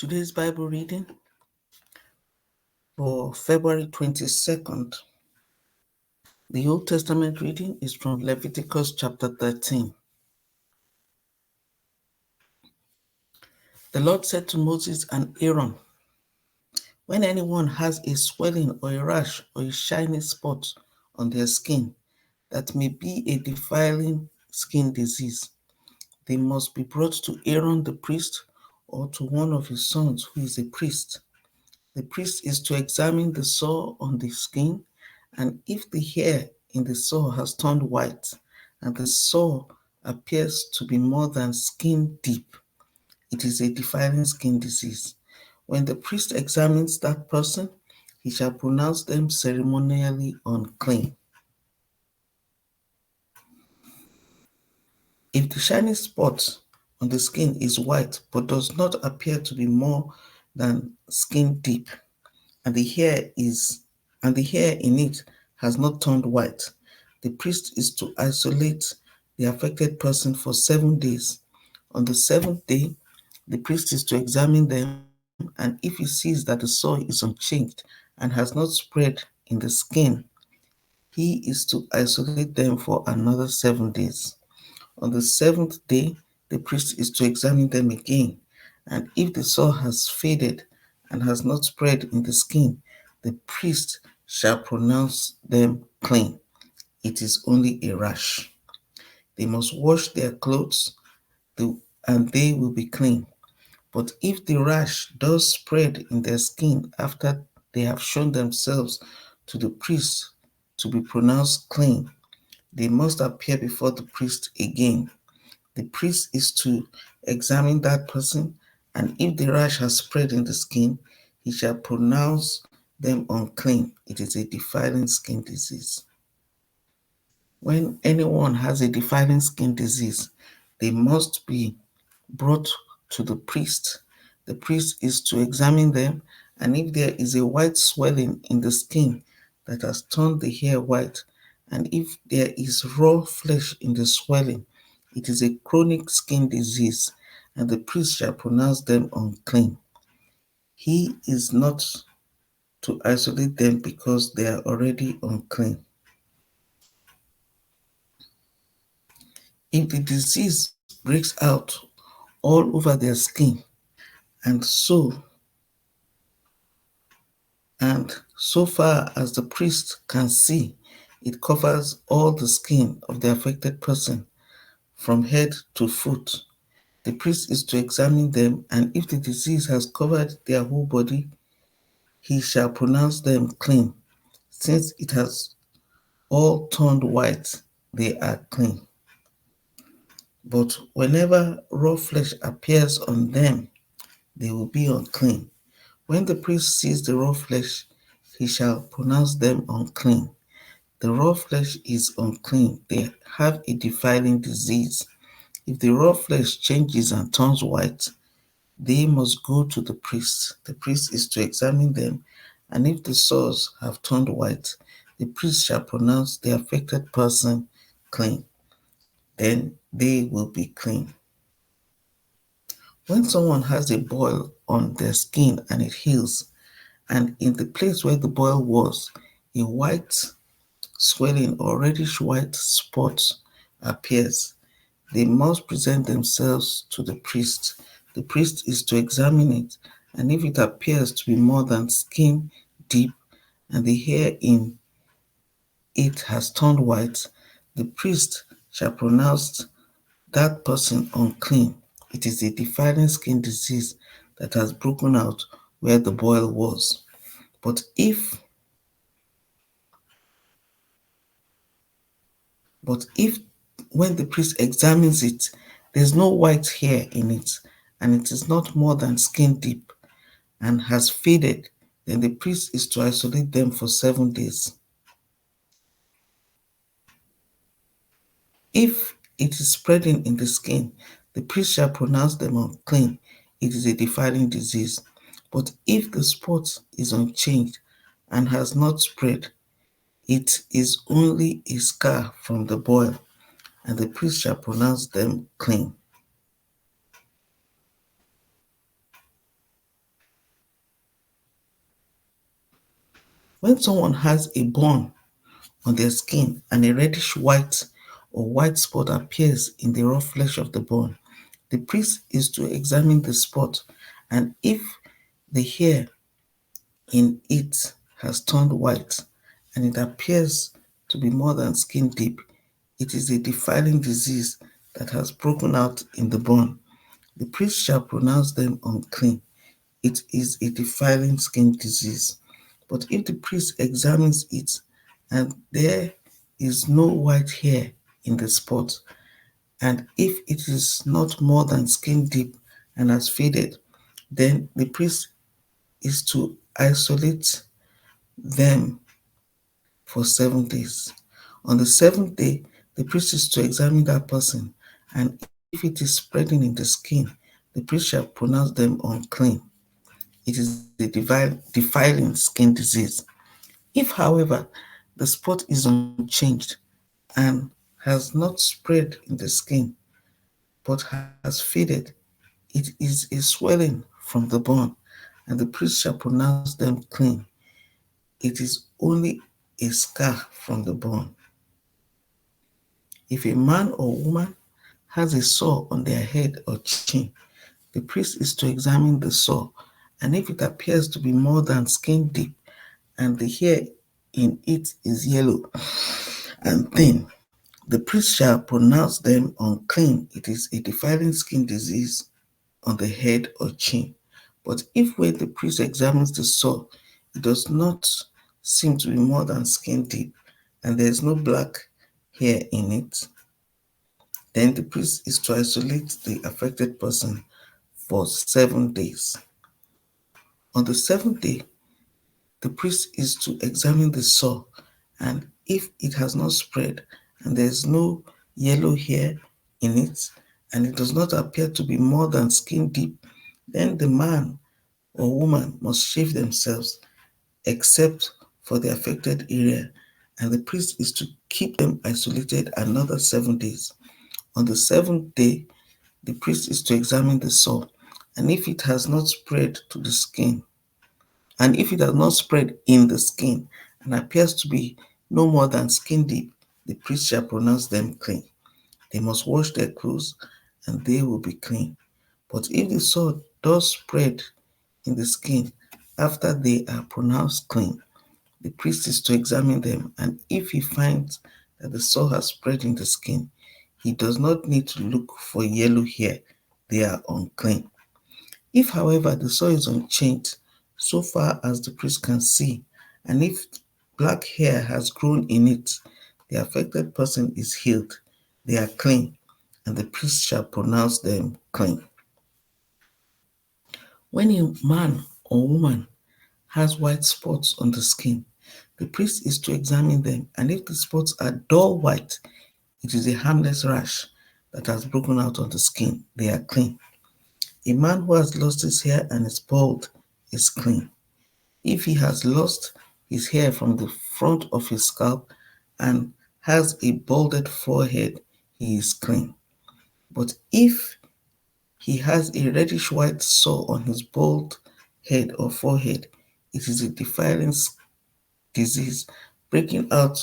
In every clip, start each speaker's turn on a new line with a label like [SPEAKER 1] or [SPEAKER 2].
[SPEAKER 1] Today's Bible reading for February 22nd. The Old Testament reading is from Leviticus chapter 13. The Lord said to Moses and Aaron, "When anyone has a swelling or a rash or a shiny spot on their skin that may be a defiling skin disease, they must be brought to Aaron the priest or to one of his sons who is a priest. The priest is to examine the sore on the skin, and if the hair in the sore has turned white, and the sore appears to be more than skin deep, it is a defiling skin disease. When the priest examines that person, he shall pronounce them ceremonially unclean. If the shiny spot on the skin is white but does not appear to be more than skin deep, and the hair in it has not turned white, the priest is to isolate the affected person for 7 days. On the 7th day, the priest is to examine them, and if he sees that the sore is unchanged and has not spread in the skin, he is to isolate them for another 7 days. On the 7th day, the priest is to examine them again, and if the sore has faded and has not spread in the skin, the priest shall pronounce them clean. It is only a rash. They must wash their clothes, and they will be clean. But if the rash does spread in their skin after they have shown themselves to the priest to be pronounced clean, they must appear before the priest again. The priest is to examine that person, and if the rash has spread in the skin, he shall pronounce them unclean. It is a defiling skin disease. When anyone has a defiling skin disease, they must be brought to the priest. The priest is to examine them, and if there is a white swelling in the skin that has turned the hair white, and if there is raw flesh in the swelling, it is a chronic skin disease, and the priest shall pronounce them unclean. He is not to isolate them because they are already unclean. If the disease breaks out all over their skin, and so far as the priest can see, it covers all the skin of the affected person from head to foot, the priest is to examine them, and if the disease has covered their whole body, he shall pronounce them clean. Since it has all turned white, they are clean. But whenever raw flesh appears on them, they will be unclean. When the priest sees the raw flesh, he shall pronounce them unclean. The raw flesh is unclean. They have a defiling disease. If the raw flesh changes and turns white, they must go to the priest. The priest is to examine them, and if the sores have turned white, the priest shall pronounce the affected person clean. Then they will be clean. When someone has a boil on their skin and it heals, and in the place where the boil was, a white swelling or reddish white spot appears, they must present themselves to the priest. The priest is to examine it, and if it appears to be more than skin deep and the hair in it has turned white, the priest shall pronounce that person unclean. It is a defiling skin disease that has broken out where the boil was. But if when the priest examines it, there's no white hair in it, and it is not more than skin deep and has faded, then the priest is to isolate them for 7 days. If it is spreading in the skin, the priest shall pronounce them unclean. It is a defiling disease. But if the spot is unchanged and has not spread, it is only a scar from the boil, and the priest shall pronounce them clean. When someone has a burn on their skin and a reddish white or white spot appears in the raw flesh of the burn, the priest is to examine the spot, and if the hair in it has turned white and it appears to be more than skin deep, it is a defiling disease that has broken out in the bone. The priest shall pronounce them unclean. It is a defiling skin disease. But if the priest examines it and there is no white hair in the spot, and if it is not more than skin deep and has faded, then the priest is to isolate them for 7 days. On the seventh day, the priest is to examine that person, and if it is spreading in the skin, the priest shall pronounce them unclean. It is a defiling skin disease. If, however, the spot is unchanged and has not spread in the skin but has faded, it is a swelling from the bone, and the priest shall pronounce them clean. It is only a scar from the bone. If a man or woman has a sore on their head or chin, the priest is to examine the sore, and if it appears to be more than skin deep and the hair in it is yellow and thin, the priest shall pronounce them unclean. It is a defiling skin disease on the head or chin. But if when the priest examines the sore, it does not seem to be more than skin deep and there is no black hair in it, then the priest is to isolate the affected person for 7 days. On the seventh day, the priest is to examine the sore, and if it has not spread and there is no yellow hair in it, and it does not appear to be more than skin deep, then the man or woman must shave themselves except for the affected area, and the priest is to keep them isolated another 7 days. On the seventh day, the priest is to examine the sore, and if it has not spread to the skin, and if it has not spread in the skin and appears to be no more than skin deep, the priest shall pronounce them clean. They must wash their clothes and they will be clean. But if the sore does spread in the skin after they are pronounced clean, the priest is to examine them, and if he finds that the sore has spread in the skin, he does not need to look for yellow hair. They are unclean. If, however, the sore is unchanged so far as the priest can see, and if black hair has grown in it, the affected person is healed. They are clean, and the priest shall pronounce them clean. When a man or woman has white spots on the skin, the priest is to examine them, and if the spots are dull white, it is a harmless rash that has broken out on the skin. They are clean. A man who has lost his hair and is bald is clean. If he has lost his hair from the front of his scalp and has a balded forehead, he is clean. But if he has a reddish white sore on his bald head or forehead, it is a defiling disease breaking out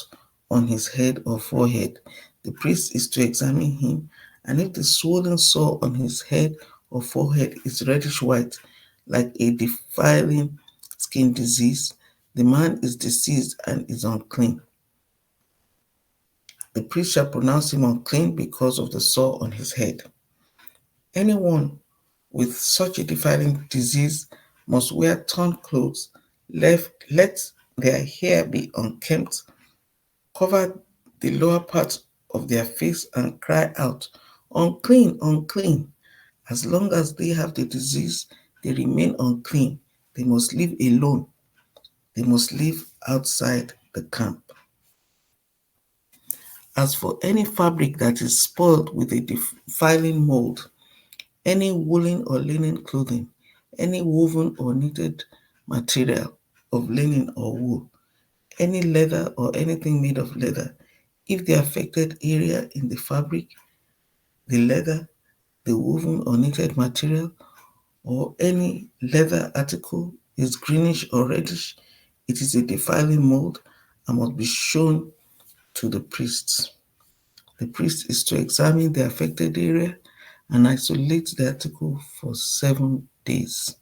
[SPEAKER 1] on his head or forehead. The priest is to examine him, and if the swollen sore on his head or forehead is reddish white, like a defiling skin disease, the man is diseased and is unclean. The priest shall pronounce him unclean because of the sore on his head. Anyone with such a defiling disease must wear torn clothes, let their hair be unkempt, cover the lower part of their face, and cry out, "Unclean, unclean." As long as they have the disease, they remain unclean. They must live alone. They must live outside the camp. As for any fabric that is spoiled with a defiling mold, any woolen or linen clothing, any woven or knitted material of linen or wool, any leather or anything made of leather, if the affected area in the fabric, the leather, the woven or knitted material, or any leather article is greenish or reddish, It is a defiling mold and must be shown to the priests. The priest is to examine the affected area and isolate the article for 7 days.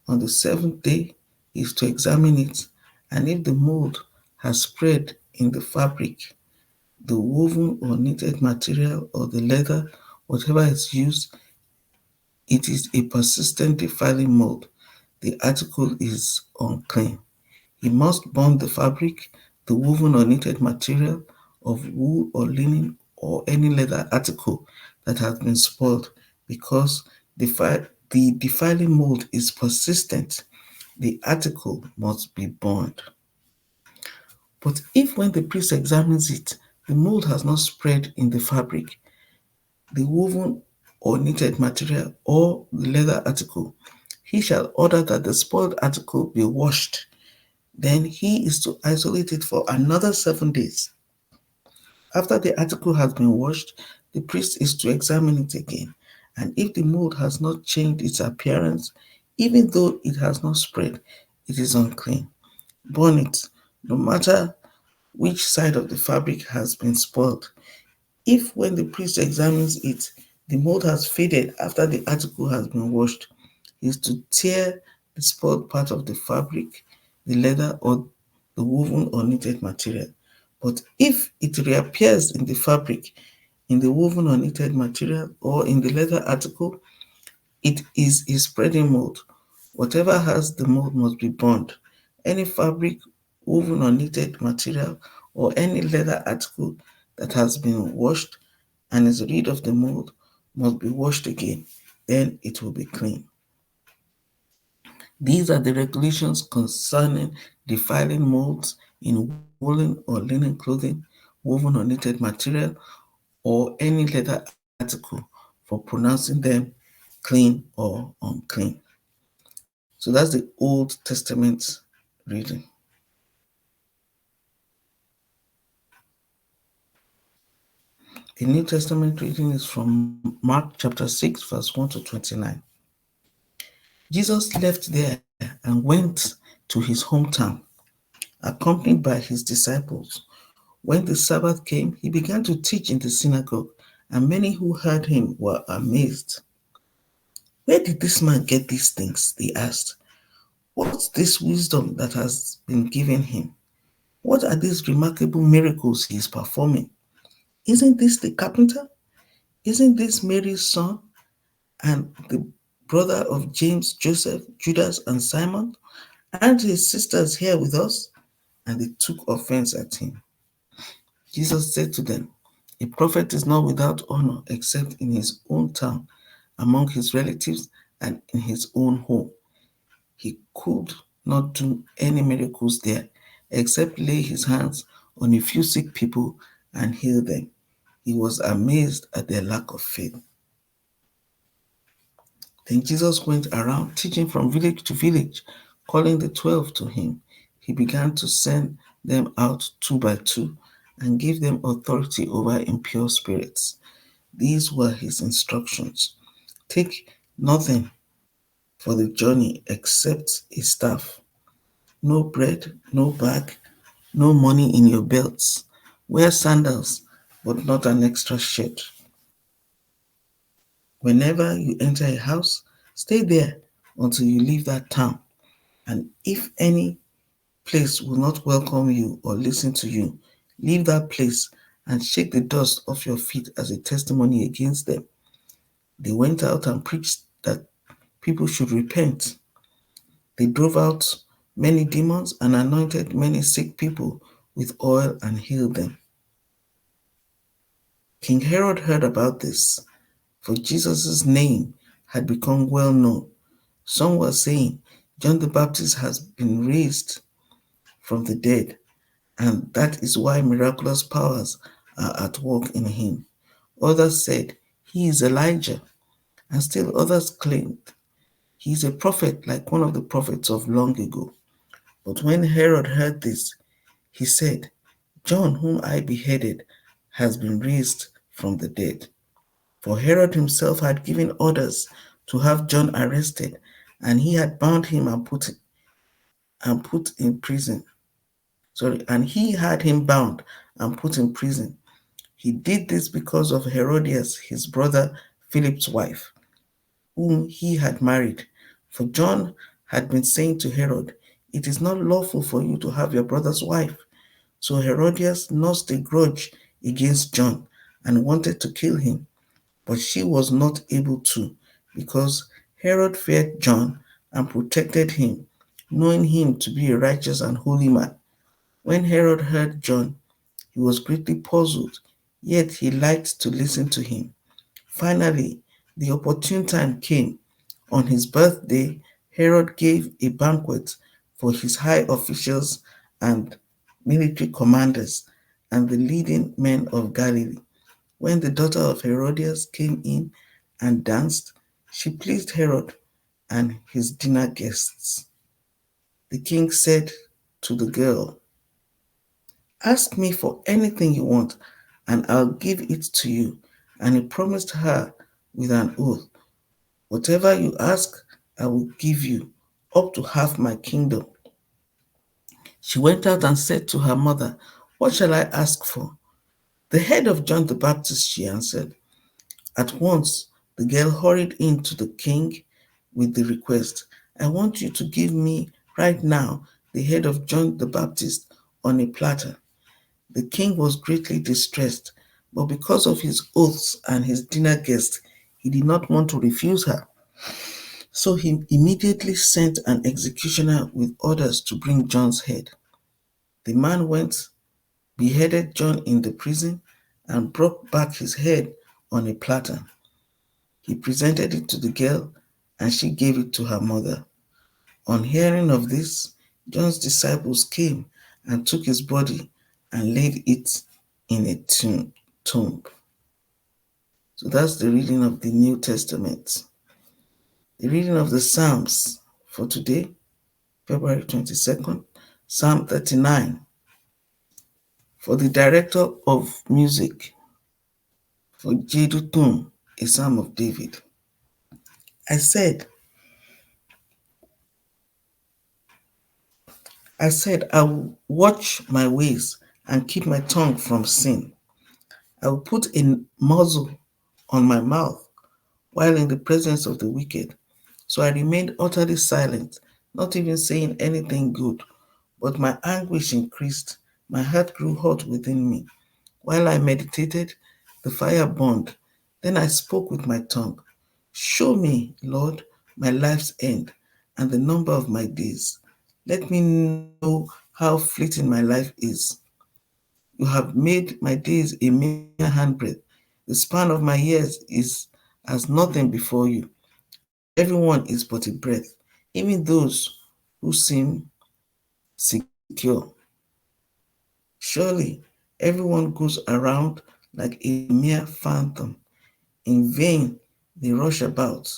[SPEAKER 1] On the seventh day, he is to examine it, and if the mold has spread in the fabric, the woven or knitted material, or the leather, whatever is used, it is a persistent defiling mold. The article is unclean. He must burn the fabric, the woven or knitted material of wool or linen or any leather article that has been spoiled, because the defiling mold is persistent. The article must be burned. But if when the priest examines it, the mold has not spread in the fabric, the woven or knitted material, or the leather article, he shall order that the spoiled article be washed. Then he is to isolate it for another 7 days. After the article has been washed, the priest is to examine it again. And if the mold has not changed its appearance, even though it has not spread, it is unclean. Burn it, no matter which side of the fabric has been spoiled. If when the priest examines it, the mold has faded after the article has been washed, he is to tear the spoiled part of the fabric, the leather, or the woven or knitted material. But if it reappears in the fabric, in the woven or knitted material, or in the leather article, it is a spreading mold. Whatever has the mold must be burned. Any fabric, woven or knitted material, or any leather article that has been washed and is rid of the mold must be washed again. Then it will be clean. These are the regulations concerning defiling molds in woolen or linen clothing, woven or knitted material, or any leather article, for pronouncing them clean or unclean. So that's the Old Testament reading. The New Testament reading is from Mark chapter 6, verse 1 to 29. Jesus left there and went to his hometown, accompanied by his disciples. When the Sabbath came, he began to teach in the synagogue, and many who heard him were amazed. "Where did this man get these things?" they asked. "What's this wisdom that has been given him? What are these remarkable miracles he is performing? Isn't this the carpenter? Isn't this Mary's son, and the brother of James, Joseph, Judas, and Simon? Aren't his sisters here with us?" And they took offense at him. Jesus said to them, "A prophet is not without honor except in his own town, among his relatives, and in his own home." He could not do any miracles there except lay his hands on a few sick people and heal them. He was amazed at their lack of faith. Then Jesus went around teaching from village to village, calling the 12 to him. He began to send them out two by two and gave them authority over impure spirits. These were his instructions: "Take nothing for the journey except a staff, no bread, no bag, no money in your belts. Wear sandals, but not an extra shirt. Whenever you enter a house, stay there until you leave that town. And if any place will not welcome you or listen to you, leave that place and shake the dust off your feet as a testimony against them." They went out and preached that people should repent. They drove out many demons and anointed many sick people with oil and healed them. King Herod heard about this, for Jesus' name had become well known. Some were saying, "John the Baptist has been raised from the dead, and that is why miraculous powers are at work in him." Others said, "He is Elijah," and still others claimed, "He is a prophet like one of the prophets of long ago." But when Herod heard this, he said, "John, whom I beheaded, has been raised from the dead." For Herod himself had given orders to have John arrested, and he had bound him and put in prison. And he had him bound and put in prison. He did this because of Herodias, his brother Philip's wife, whom he had married. For John had been saying to Herod, "It is not lawful for you to have your brother's wife." So Herodias nursed a grudge against John and wanted to kill him, but she was not able to, because Herod feared John and protected him, knowing him to be a righteous and holy man. When Herod heard John, he was greatly puzzled, yet he liked to listen to him. Finally, the opportune time came. On his birthday, Herod gave a banquet for his high officials and military commanders and the leading men of Galilee. When the daughter of Herodias came in and danced, she pleased Herod and his dinner guests. The king said to the girl, "Ask me for anything you want, and I'll give it to you." And he promised her with an oath, "Whatever you ask, I will give you, up to half my kingdom." She went out and said to her mother, "What shall I ask for?" "The head of John the Baptist," she answered. At once, the girl hurried in to the king with the request, "I want you to give me right now the head of John the Baptist on a platter." The king was greatly distressed, but because of his oaths and his dinner guests, he did not want to refuse her. So he immediately sent an executioner with orders to bring John's head. The man went, beheaded John in the prison, and brought back his head on a platter. He presented it to the girl, and she gave it to her mother. On hearing of this, John's disciples came and took his body and laid it in a tomb. So that's the reading of the New Testament. The reading of the Psalms for today, February 22nd, Psalm 39. For the director of music, for Jeduthun, a psalm of David. I said, I will watch my ways and keep my tongue from sin. I will put a muzzle on my mouth while in the presence of the wicked. So I remained utterly silent, not even saying anything good. But my anguish increased, my heart grew hot within me. While I meditated, the fire burned. Then I spoke with my tongue. "Show me, Lord, my life's end and the number of my days. Let me know how fleeting my life is. You have made my days a mere handbreadth. The span of my years is as nothing before you. Everyone is but a breath, even those who seem secure. Surely everyone goes around like a mere phantom. In vain they rush about,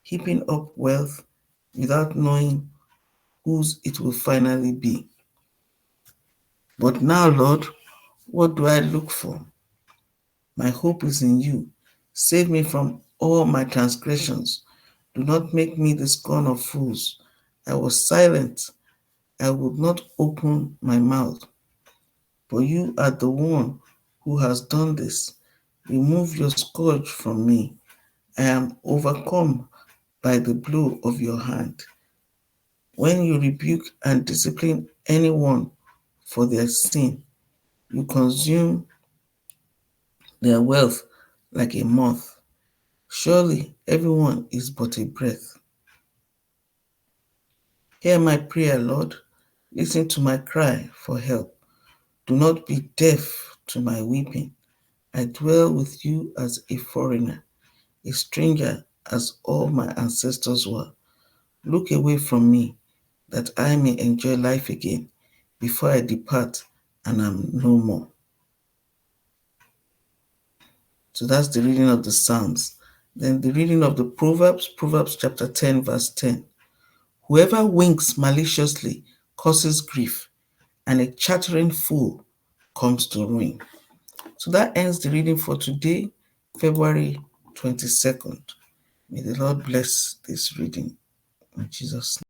[SPEAKER 1] heaping up wealth without knowing whose it will finally be. But now, Lord, what do I look for? My hope is in you. Save me from all my transgressions. Do not make me the scorn of fools. I was silent. I would not open my mouth. For you are the one who has done this. Remove your scourge from me. I am overcome by the blow of your hand. When you rebuke and discipline anyone for their sin, you consume their wealth like a moth. Surely everyone is but a breath. Hear my prayer, Lord. Listen to my cry for help. Do not be deaf to my weeping. I dwell with you as a foreigner, a stranger as all my ancestors were. Look away from me, that I may enjoy life again before I depart and am no more. So that's the reading of the Psalms. Then the reading of the Proverbs, Proverbs chapter 10, verse 10. Whoever winks maliciously causes grief, and a chattering fool comes to ruin. So that ends the reading for today, February 22nd. May the Lord bless this reading in Jesus' name.